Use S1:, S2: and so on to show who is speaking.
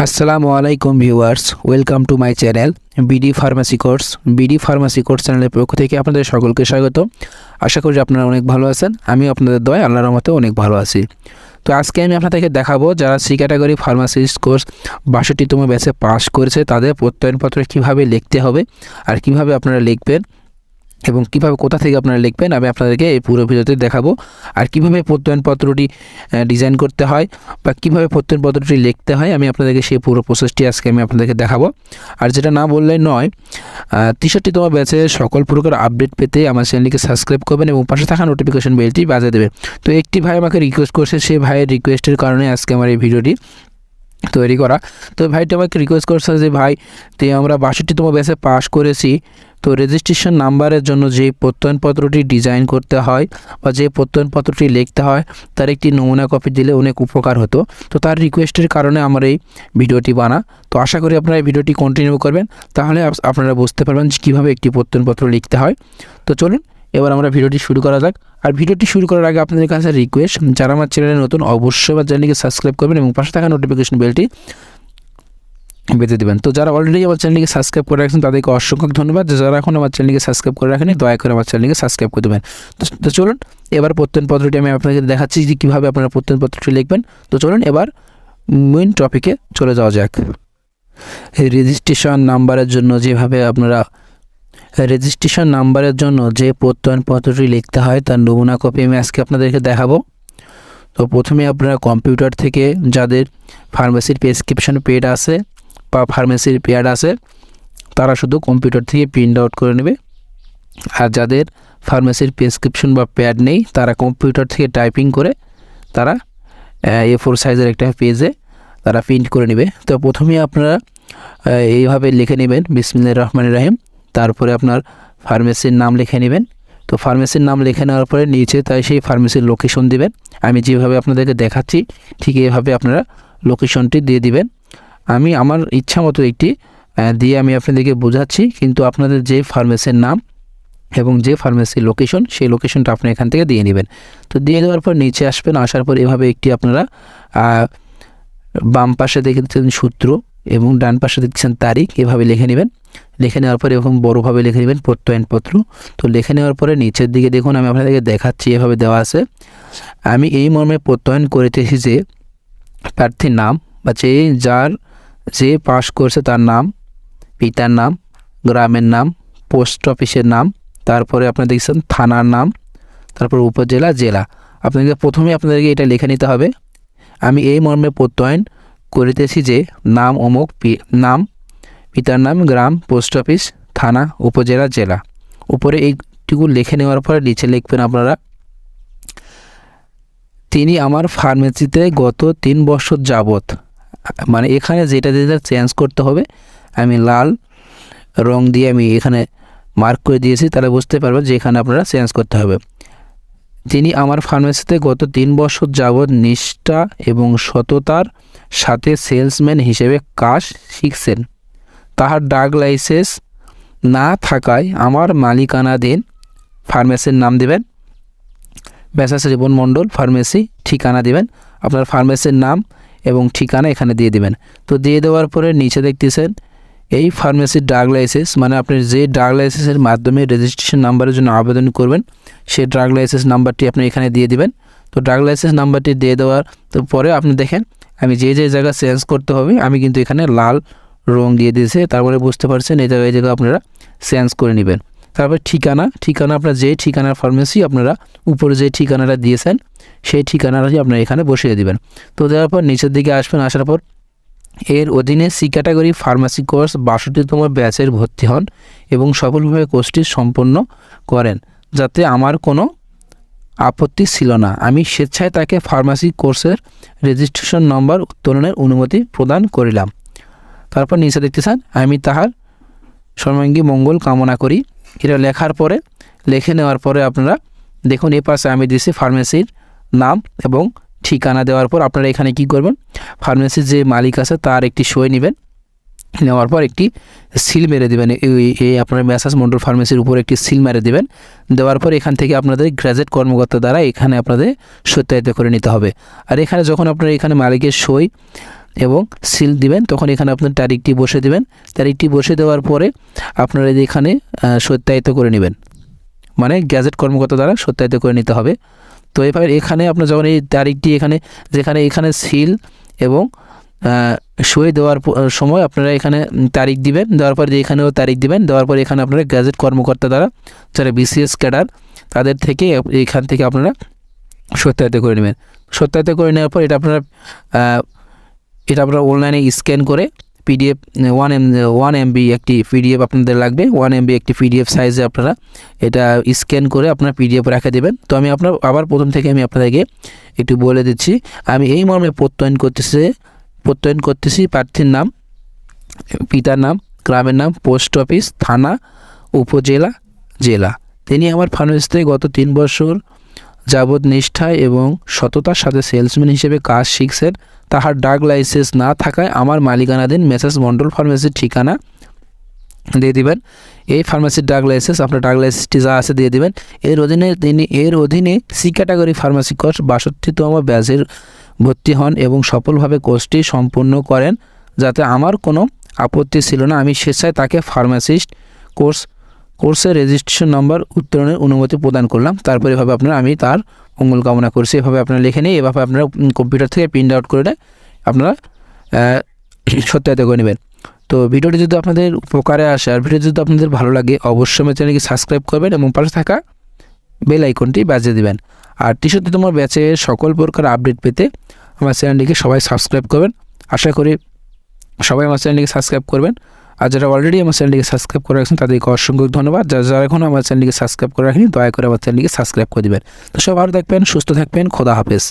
S1: আসসালামু আলাইকুম viewers, welcome to my channel BD pharmacy course. BD pharmacy course চ্যানেলের পক্ষ থেকে আপনাদের সকলকে স্বাগত। আশা করি আপনারা অনেক ভালো আছেন। আমি আপনাদের দয়ায় আল্লাহর রহমতে অনেক ভালো আছি। তো আজকে আমি আপনাদেরকে দেখাবো যারা সি ক্যাটাগরি ফার্মাসিস্ট কোর্স ৬২তম ব্যাচে পাস করেছে তাদের প্রত্যয়নপত্র কীভাবে লিখতে হবে আর কীভাবে আপনারা লিখবেন এবং কীভাবে কোথা থেকে আপনারা লিখবেন আমি আপনাদেরকে এই পুরো ভিডিওতে দেখাবো। আর কীভাবে প্রত্যয়নপত্রটি ডিজাইন করতে হয় বা কীভাবে প্রত্যয়নপত্রটি লিখতে হয় আমি আপনাদেরকে সেই পুরো প্রসেসটি আজকে আমি আপনাদেরকে দেখাবো। আর যেটা না বললে নয়, ৬৩তম ব্যাচে সকল প্রকার আপডেট পেতে আমার চ্যানেলটিকে সাবস্ক্রাইব করবেন এবং পাশে থাকা নোটিফিকেশন বেলটি বাজিয়ে দেবেন। তো একটি ভাই আমাকে রিকোয়েস্ট করছে, সেই ভাইয়ের রিকোয়েস্টের কারণে আজকে আমার এই ভিডিওটি তৈরি করা। তো ভাইটা আমাকে রিকোয়েস্ট করছে যে ভাই আমরা ৬২তম ব্যাচে পাস করেছি, তো রেজিস্ট্রেশন নাম্বারের জন্য যে প্রত্যয়নপত্রটি ডিজাইন করতে হয় বা যে প্রত্যয়নপত্রটি লিখতে হয় তার একটি নমুনা কপি দিলে অনেক উপকার হতো। তো তার রিকোয়েস্টের কারণে আমার এই ভিডিওটি বানা। তো আশা করি আপনারা এই ভিডিওটি কন্টিনিউ করবেন, তাহলে আপনারা বুঝতে পারবেন যে কীভাবে একটি প্রত্যয়নপত্র লিখতে হয়। তো চলুন এবার আমরা ভিডিওটি শুরু করা যাক। আর ভিডিওটি শুরু করার আগে আপনাদের কাছে রিকোয়েস্ট, যারা আমার চ্যানেলে নতুন অবশ্যই আমার চ্যানেলটিকে সাবস্ক্রাইব করবেন এবং পাশে থাকা নোটিফিকেশন বেলটি বেঁধে দেবেন। তো যারা অলরেডি আমার চ্যানেলটিকে সাবস্ক্রাইব করে রাখছেন তাদেরকে অসংখ্য ধন্যবাদ। যারা এখন আমার চ্যানেলটিকে সাবস্ক্রাইব করে রাখেনি দয়া করে আমার চ্যানেলটিকে সাবস্ক্রাইব করে দেবেন। তো চলুন এবার প্রত্যয়নপত্রটি আমি আপনাদের দেখাচ্ছি যে কীভাবে আপনারা প্রত্যয়নপত্রটি লিখবেন। তো চলুন এবার মেইন টপিকে চলে যাওয়া যাক। রেজিস্ট্রেশন নাম্বারের জন্য যে প্রত্যয়নপত্রটি লিখতে হয় তার নমুনা কপি আমি আজকে আপনাদেরকে দেখাবো। তো প্রথমে আপনারা কম্পিউটার থেকে যাদের ফার্মেসির প্রেসক্রিপশন পেড আছে বা ফার্মেসির প্যাড আছে তারা শুধু কম্পিউটার থেকে প্রিন্ট আউট করে নেবে, আর যাদের ফার্মেসির প্রেসক্রিপশন বা প্যাড নেই তারা কম্পিউটার থেকে টাইপিং করে তারা A4 সাইজের একটা পেজে তারা প্রিন্ট করে নেবে। তো প্রথমে আপনারা এইভাবে লিখে নেবেন বিসমিল্লাহির রহমানির রহিম, তারপরে আপনার ফার্মেসির নাম লিখে নেবেন। তো ফার্মেসির নাম লিখে নেওয়ার পরে নিচে তাই সেই ফার্মেসির লোকেশন দিবেন। আমি যেভাবে আপনাদেরকে দেখাচ্ছি ঠিক এইভাবে আপনারা লোকেশনটি দিয়ে দিবেন। আমি আমার ইচ্ছা মতো একটি দিয়ে আমি আপনাদেরকে বোঝাচ্ছি, কিন্তু আপনাদের যে ফার্মেসির নাম এবং যে ফার্মেসির লোকেশন সেই লোকেশনটা আপনি এখান থেকে দিয়ে নেবেন। তো দিয়ে দেওয়ার পর নিচে আসবেন, আসার পর এভাবে একটি আপনারা বাম পাশে দেখছেন সূত্র এবং ডান পাশে দেখছেন তারিখ, এভাবে লিখে নেবেন। লিখে নেওয়ার পরে এরকম বড়োভাবে লিখে নেবেন প্রত্যয়নপত্র। তো লিখে নেওয়ার পরে নিচের দিকে দেখুন আমি আপনাদেরকে দেখাচ্ছি এভাবে দেওয়া আছে, আমি এই মর্মে প্রত্যয়ন করিতেছি যে প্রার্থীর নাম বা যে পাস করছে তার নাম, পিতার নাম, গ্রামের নাম, পোস্ট অফিসের নাম, তারপরে আপনারা দেখছেন থানার নাম, তারপর উপজেলা, জেলা। আপনাদেরকে এটা লিখে নিতে হবে। আমি এই মর্মে প্রত্যয়ন করিতেছি যে নাম অমুক, নাম, পিতার নাম, গ্রাম, পোস্ট অফিস, থানা, উপজেলা, জেলা। উপরে এইটুকু লিখে নেওয়ার পরে নিচে লিখবেন আপনারা তিনি আমার ফার্মেসিতে গত ৩ বছর যাবত, মানে এখানে যেটা চেঞ্জ করতে হবে আমি লাল রং দিয়ে আমি এখানে মার্ক করে দিয়েছি, তাহলে বুঝতে পারবেন যে এখানে আপনারা চেঞ্জ করতে হবে। তিনি আমার ফার্মেসিতে গত ৩ বছর যাবত নিষ্ঠা এবং সততার সাথে সেলসম্যান হিসেবে কাজ শিখছেন। তাহার ড্রাগ লাইসেন্স না থাকায় আমার মালিকানাধীন ফার্মেসির নাম দেবেন, মেসার্স জীবন মণ্ডল ফার্মেসি, ঠিকানা দিবেন। আপনার ফার্মেসির নাম এবং ঠিকানা এখানে দিয়ে দিবেন। তো দিয়ে দেওয়ার পরে নিচে দেখতেছেন এই ফার্মেসির ড্রাগ লাইসেন্স, মানে আপনি যে ড্রাগ লাইসেন্সের মাধ্যমে রেজিস্ট্রেশন নাম্বারের জন্য আবেদন করবেন সেই ড্রাগ লাইসেন্স নাম্বারটি আপনি এখানে দিয়ে দিবেন। তো ড্রাগ লাইসেন্স নাম্বারটি দিয়ে দেওয়ার তো পরে আপনি দেখেন আমি যে জায়গা চেঞ্জ করতে হবে আমি কিন্তু এখানে লাল রং দিয়ে দিয়েছে, তারপরে বুঝতে পারছেন এই জায়গায় আপনারা চেঞ্জ করে নেবেন। তারপর ঠিকানা আপনার যে ঠিকানার ফার্মেসি আপনারা উপরে যে ঠিকানাটা দিয়েছেন সেই ঠিকানাটাই আপনারা এখানে বসিয়ে দিবেন। তো দেওয়ার পর নিচের দিকে আসবেন, আসার পর এর অধীনে সি ক্যাটাগরি ফার্মাসি কোর্স ৬২তম ব্যাচের ভর্তি হন এবং সফলভাবে কোর্সটি সম্পন্ন করেন, যাতে আমার কোনো আপত্তি ছিল না। আমি স্বেচ্ছায় তাকে ফার্মাসি কোর্সের রেজিস্ট্রেশন নম্বর উত্তোলনের অনুমতি প্রদান করিলাম। তারপর নিচে দেখতেছেন আমি তাহার সর্বাঙ্গী মঙ্গল কামনা করি। এটা লেখার পরে লিখে নেওয়ার পরে আপনারা দেখুন এই পাশে আমি দিয়েছি ফার্মেসির নাম এবং ঠিকানা দেওয়ার পর আপনারা এখানে কি করবেন, ফার্মেসির যে মালিক আছে তার একটি সই নেবেন, নেওয়ার পর একটি সিল মেরে দেবেন। এই আপনার মেসার্স মণ্ডল ফার্মেসির উপর একটি সিল মেরে দেবেন। দেওয়ার পর এখান থেকে আপনাদের গ্র্যাজুয়েট কর্মকর্তা দ্বারা এখানে আপনাদের সত্যায়িত করে নিতে হবে। আর এখানে যখন আপনারা এখানে মালিকের সই এবং সিল দিবেন, তখন এখানে আপনার তারিখটি বসে দেবেন। তারিখটি বসে দেওয়ার পরে আপনারা এখানে সত্যায়িত করে নেবেন, মানে গ্যাজেট কর্মকর্তা দ্বারা সত্যায়িত করে নিতে হবে। তো এবার এখানে আপনার যখন এই তারিখটি এখানে সিল এবং সই দেওয়ার সময় আপনারা এখানে তারিখ দিবেন, দেওয়ার পরে এখানেও তারিখ দিবেন, দেওয়ার পরে এখানে আপনারা গ্যাজেট কর্মকর্তা দ্বারা যারা বিসিএস ক্যাডার তাদের থেকে এখান থেকে আপনারা সত্যায়িত করে নেবেন। সত্যায়িত করে নেওয়ার পর এটা আপনারা অনলাইনে স্ক্যান করে পিডিএফ 1 MB একটি পিডিএফ আপনাদের লাগবে, 1 MB একটি পিডিএফ সাইজে আপনারা এটা স্ক্যান করে আপনারা পিডিএফ রেখে দেবেন। তো আমি আবার প্রথম থেকে আমি আপনাদেরকে একটু বলে দিচ্ছি। আমি এই মর্মে প্রত্যয়ন করতেছি প্রার্থীর নাম, পিতার নাম, গ্রামের নাম, পোস্ট অফিস, থানা, উপজেলা, জেলা। তিনি আমার ফার্মেসিতে গত 3 বছর যাবৎ নিষ্ঠায় এবং সততার সাথে সেলসম্যান হিসেবে কাজ শিখছেন। তাহার ড্রাগ লাইসেন্স না থাকায় আমার মালিকানাধীন মেসার্স মন্ডল ফার্মেসির ঠিকানা দিয়ে দিবেন। এই ফার্মেসির ড্রাগ লাইসেন্স, আপনার ড্রাগ লাইসেন্সটি যা আছে দিয়ে দিবেন। এর অধীনে সি ক্যাটাগরি ফার্মাসি কোর্স 62তম ব্যাচের ভর্তি হন এবং সফলভাবে কোর্সটি সম্পূর্ণ করেন, যাতে আমার কোনো আপত্তি ছিল না। আমি স্বেচ্ছায় তাকে ফার্মাসিস্ট কোর্সের রেজিস্ট্রেশন নম্বর উত্তোলনের অনুমতি প্রদান করলাম। তারপরে এভাবে আমি তার মঙ্গল কামনা করছি, এভাবে আপনারা লিখে নিয়ে এভাবে আপনারা কম্পিউটার থেকে প্রিন্ট আউট করে আপনারা সত্যায়িত করে নেবেন। তো ভিডিওটি যদি আপনাদের উপকারে আসে আর ভিডিও যদি আপনাদের ভালো লাগে, অবশ্যই আমার চ্যানেলকে সাবস্ক্রাইব করবেন এবং পাশে থাকা বেল আইকনটি বাজিয়ে দিবেন। আর 63তম ব্যাচে সকল প্রকার আপডেট পেতে আমার চ্যানেলটিকে সবাই সাবস্ক্রাইব করবেন। আশা করি সবাই আমার চ্যানেলটিকে সাবস্ক্রাইব করবেন। আর যারা অলরেডি আমার চ্যানেলটিকে সাবস্ক্রাইব করে রাখছেন তাদেরকে অসংখ্য ধন্যবাদ। যারা এখনও আমার চ্যানেলটিকে সাবস্ক্রাইব করে রাখেনি দয়া করে আমার চ্যানেলটিকে সাবস্ক্রাইব করে দেবেন। তো সব ভালো থাকবেন, সুস্থ থাকবেন, খোদা হাফেজ।